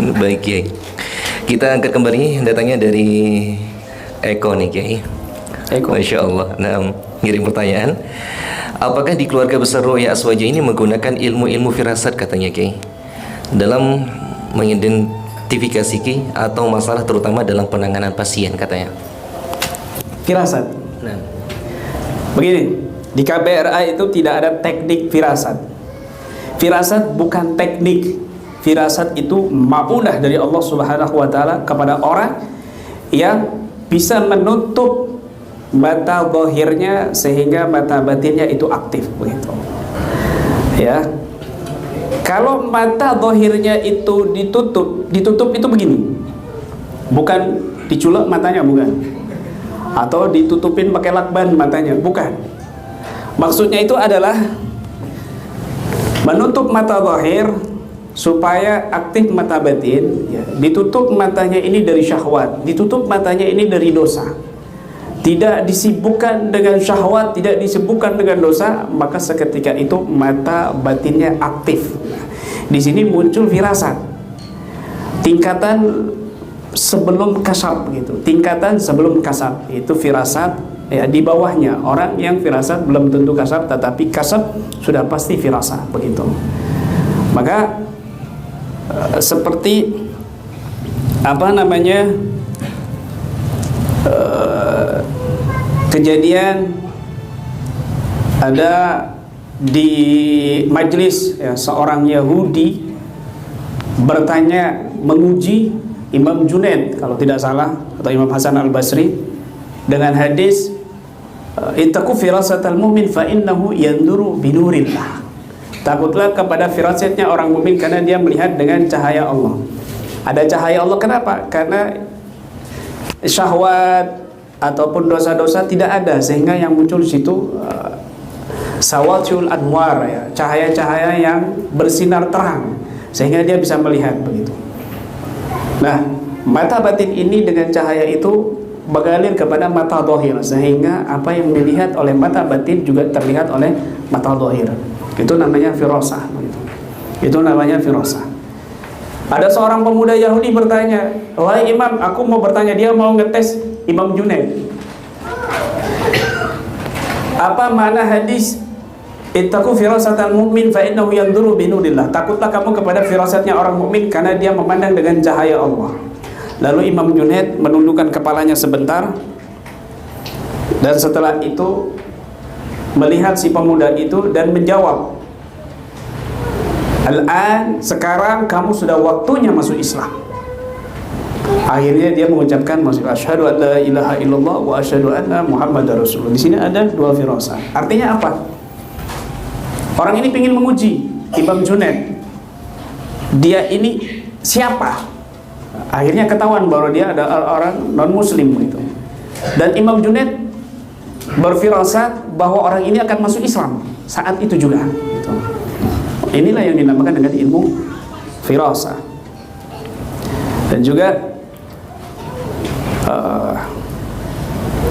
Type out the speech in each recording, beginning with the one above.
Baik Kiai, kita angkat kembali datangnya dari Eko nih Kiai. Eko. Masya Allah. Nah, ngirim pertanyaan. Apakah di keluarga besar Roya Aswaja ini menggunakan ilmu-ilmu firasat katanya Kiai dalam mengidentifikasi Kiai atau masalah terutama dalam penanganan pasien katanya? Firasat. Nah, Begini, di KBRA itu tidak ada teknik firasat. Firasat bukan teknik. Firasat itu ma'unah dari Allah Subhanahu wa taala kepada orang yang bisa menutup mata zahirnya sehingga mata batinnya itu aktif begitu. Ya. Kalau mata zahirnya itu ditutup itu begini. Bukan diculek matanya, bukan. Atau ditutupin pakai lakban matanya, bukan. Maksudnya itu adalah menutup mata zahir supaya aktif mata batin, ya. Ditutup matanya ini dari syahwat, ditutup matanya ini dari dosa. Tidak disibukkan dengan syahwat, tidak disibukkan dengan dosa, maka seketika itu mata batinnya aktif. Di sini muncul firasat. Tingkatan sebelum kasab gitu. Tingkatan sebelum kasab itu firasat, ya, di bawahnya orang yang firasat belum tentu kasab, tetapi kasab sudah pasti firasat begitu. Maka seperti apa namanya kejadian ada di majlis, ya, seorang Yahudi bertanya, menguji Imam Junaid kalau tidak salah, atau Imam Hasan Al-Basri dengan hadis ittaqu firasatal mu'min fa innahu yanduru binurillah. Takutlah kepada firasatnya orang mukmin karena dia melihat dengan cahaya Allah. Ada cahaya Allah, kenapa? Karena syahwat ataupun dosa-dosa tidak ada, sehingga yang muncul di situ sawatul anwar, ya, cahaya-cahaya yang bersinar terang, sehingga dia bisa melihat begitu. Nah, mata batin ini dengan cahaya itu mengalir kepada mata zahir, sehingga apa yang dilihat oleh mata batin juga terlihat oleh mata zahir. Itu namanya firasah begitu. Itu namanya firasah. Ada seorang pemuda Yahudi bertanya, "Wahai Imam, aku mau bertanya," dia mau ngetes Imam Junaid. Apa makna hadis ittaqu firasatal mu'min fa innahu yanzuru binurillah? Takutlah kamu kepada firasatnya orang mukmin karena dia memandang dengan cahaya Allah. Lalu Imam Junaid menundukkan kepalanya sebentar, dan setelah itu melihat si pemuda itu dan menjawab, "Al-an, sekarang kamu sudah waktunya masuk Islam." Akhirnya dia mengucapkan asyhadu an la ilaha illallah wa asyhadu anna muhammadar rasulullah. Di sini ada dua firasat. Artinya apa? Orang ini ingin menguji Imam Junaid. Dia ini siapa? Akhirnya ketahuan bahwa dia ada orang non muslim gitu. Dan Imam Junaid berfirasat bahwa orang ini akan masuk Islam saat itu juga gitu. Inilah yang dinamakan dengan ilmu firasat. Dan juga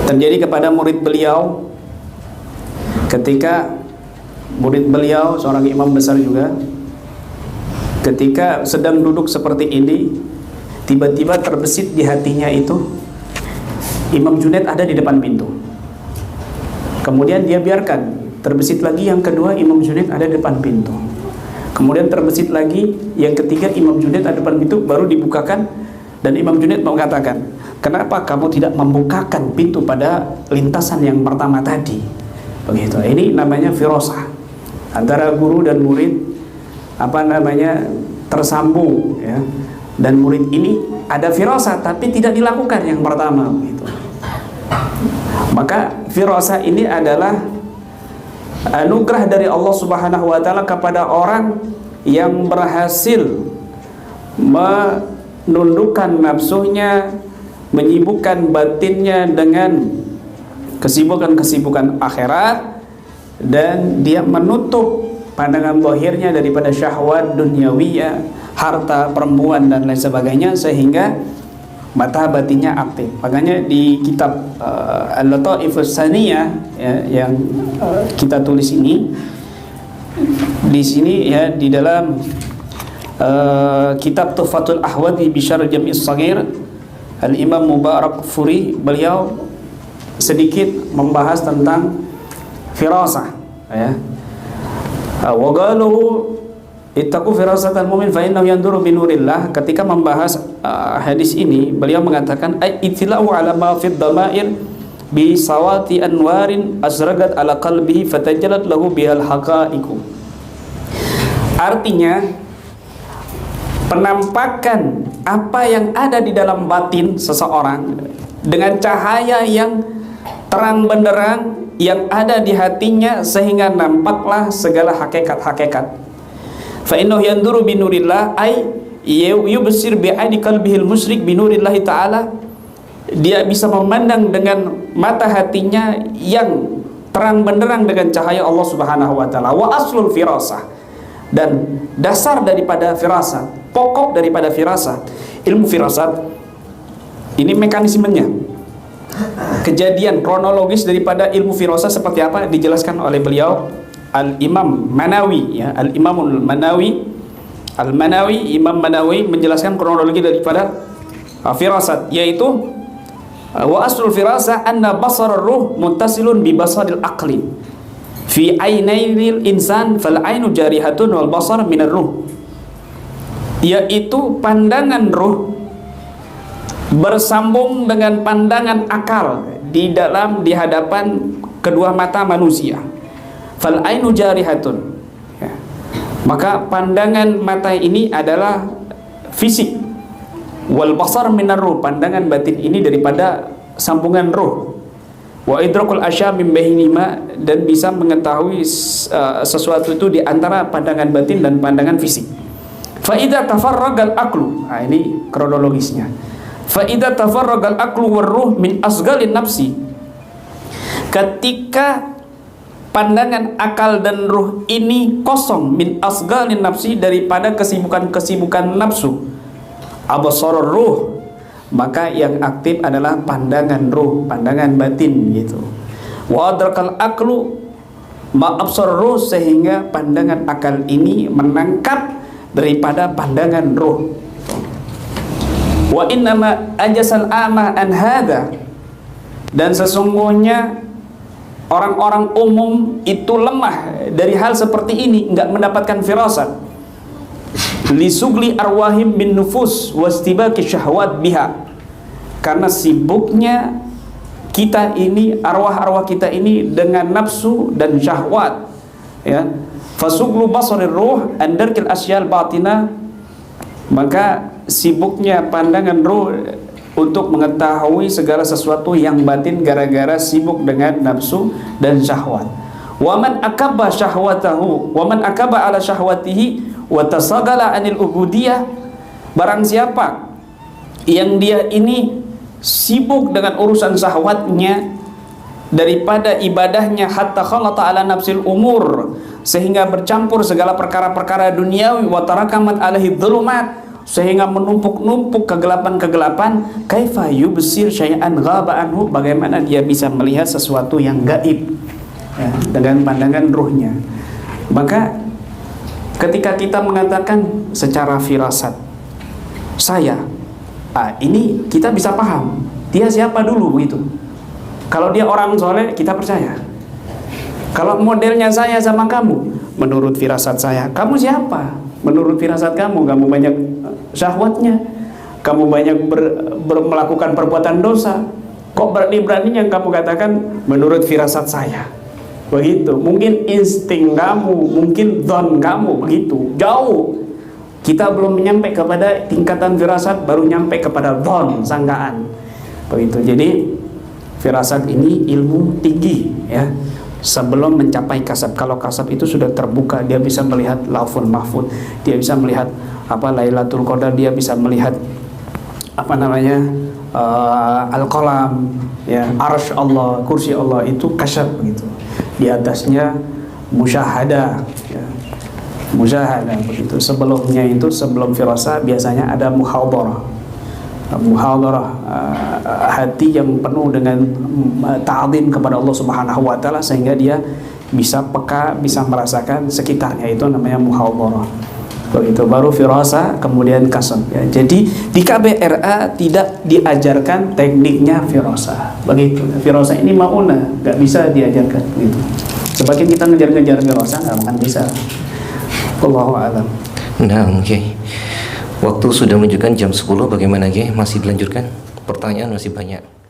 terjadi kepada murid beliau, ketika murid beliau seorang imam besar juga, ketika sedang duduk seperti ini, tiba-tiba terbesit di hatinya itu Imam Junaid ada di depan pintu. Kemudian dia biarkan, terbesit lagi yang kedua, Imam Junaid ada di depan pintu. Kemudian terbesit lagi yang ketiga, Imam Junaid ada di depan pintu, baru dibukakan. Dan Imam Junaid mengatakan, "Kenapa kamu tidak membukakan pintu pada lintasan yang pertama tadi?" Begitu. Ini namanya firasah. Antara guru dan murid tersambung, ya. Dan murid ini ada firasat tapi tidak dilakukan yang pertama begitu. Maka firasat ini adalah anugerah dari Allah Subhanahu wa taala kepada orang yang berhasil menundukkan nafsunya, menyibukkan batinnya dengan kesibukan-kesibukan akhirat, dan dia menutup pandangan zahirnya daripada syahwat duniawiyah, harta, perempuan dan lain sebagainya, sehingga mata batinnya aktif. Makanya di kitab Al-Lataifus Saniyah, ya, yang kita tulis ini, di sini ya, di dalam kitab Tuhfatul Ahwadi bi Syarh Jami' Shaghir, Al-Imam Mubarak Furi, beliau sedikit membahas tentang firasah, ya. Wa qalu ittaqu firasatal mu'min fa innahu yanduru bi nurillah. Ketika membahas hadis ini, beliau mengatakan ay itla'u ala ma fid dhamair bi sawati anwarin azragat ala qalbihi fatajallat lahu bihal haqa'iqu. Artinya, penampakan apa yang ada di dalam batin seseorang dengan cahaya yang terang benderang yang ada di hatinya, sehingga nampaklah segala hakikat-hakikat. Fa innahu yanduru bi nurillah ay yubsir bi aini qalbihil musyrik bi nurillah ta'ala. Dia bisa memandang dengan mata hatinya yang terang benderang dengan cahaya Allah Subhanahu wa taala. Wa aslul firasah, dan dasar daripada firasat, pokok daripada firasat, ilmu firasat ini mekanismenya, kejadian kronologis daripada ilmu firasat seperti apa dijelaskan oleh beliau Al-Imam Manawi, ya, Al-Imamul Manawi, Al-Manawi, Imam Manawi menjelaskan kronologi daripada firasat, yaitu wa aslul firasah anna basar ruh muttasilun bi basaril aqli fi ainail insan fal ainu jarihatun wal basar minar ruh, yaitu pandangan ruh bersambung dengan pandangan akal di hadapan kedua mata manusia. Fal ainu jarihatun, ya. Maka pandangan mata ini adalah fisik. Wal basar minar ruh, pandangan batin ini daripada sambungan ruh. Wa idrakul asya min bainihima, dan bisa mengetahui sesuatu itu di antara pandangan batin dan pandangan fisik. Fa idza tafarragal aqlu, nah ini kronologisnya. Fa idza tafarragal aqlu war ruh min asghalin nafsi, ketika pandangan akal dan ruh ini kosong, min asghalin nafsi, daripada kesibukan-kesibukan nafsu, abasarur ruh, maka yang aktif adalah pandangan ruh, pandangan batin gitu. Wa adrakal aqlu ma absar ruh, sehingga pandangan akal ini menangkap daripada pandangan ruh. Wa innama ajasal amah an hadza, dan sesungguhnya orang-orang umum itu lemah dari hal seperti ini, enggak mendapatkan firasat. Lisugli arwahim bin nufus wastibaki syahwat biha, karena sibuknya kita ini, arwah-arwah kita ini dengan nafsu dan syahwat, ya. Fasuglu basarir ruh andarkil asyal batina, maka sibuknya pandangan ruh untuk mengetahui segala sesuatu yang batin gara-gara sibuk dengan nafsu dan syahwat. Waman akaba syahwatahu waman akaba ala syahwatihi wa tasagala anil ubudiyah, barang siapa yang dia ini sibuk dengan urusan syahwatnya daripada ibadahnya, hatta khalata ala nafsil umur, sehingga bercampur segala perkara-perkara duniawi, wa tarakamat alaihi dhulumat, sehingga menumpuk-numpuk kegelapan-kegelapan, kaifa yubsir syai'an ghaba anhu, bagaimana dia bisa melihat sesuatu yang gaib, ya, dengan pandangan ruhnya. Maka ketika kita mengatakan secara firasat saya, ini kita bisa paham dia siapa dulu begitu. Kalau dia orang soleh kita percaya. Kalau modelnya saya sama kamu, menurut firasat saya, kamu siapa? Menurut firasat kamu, kamu banyak syahwatnya, kamu banyak melakukan perbuatan dosa. Kok berani-beraninya kamu katakan menurut firasat saya? Begitu. Mungkin insting kamu, mungkin dzon kamu, begitu. Jauh. Kita belum nyampe kepada tingkatan firasat, baru nyampe kepada dzon, sangkaan. Begitu. Jadi firasat ini ilmu tinggi, ya. Sebelum mencapai kasab. Kalau kasab itu sudah terbuka, dia bisa melihat Lauful Mahfud, dia bisa melihat Lailatul Qadar, dia bisa melihat Al-Qalam, ya, Arsy Allah, kursi Allah, itu kasab begitu. Di atasnya musyahadah, ya. Musyahadah begitu. Sebelumnya itu, sebelum firasat biasanya ada muhadharah. Hati yang penuh dengan ta'zim kepada Allah Subhanahu wa taala, sehingga dia bisa peka, bisa merasakan sekitarnya, itu namanya muhadharah. begitu, baru firasa, kemudian kasam ya. Jadi di KBRA tidak diajarkan tekniknya firasa, begitu. Firasa ini mauna, nggak bisa diajarkan gitu. Semakin kita ngejar-ngejar firasa nggak akan bisa. Wallahu a'lam. Nah, oke. Waktu sudah menunjukkan jam 10, bagaimana Ki? Masih dilanjutkan? Pertanyaan masih banyak.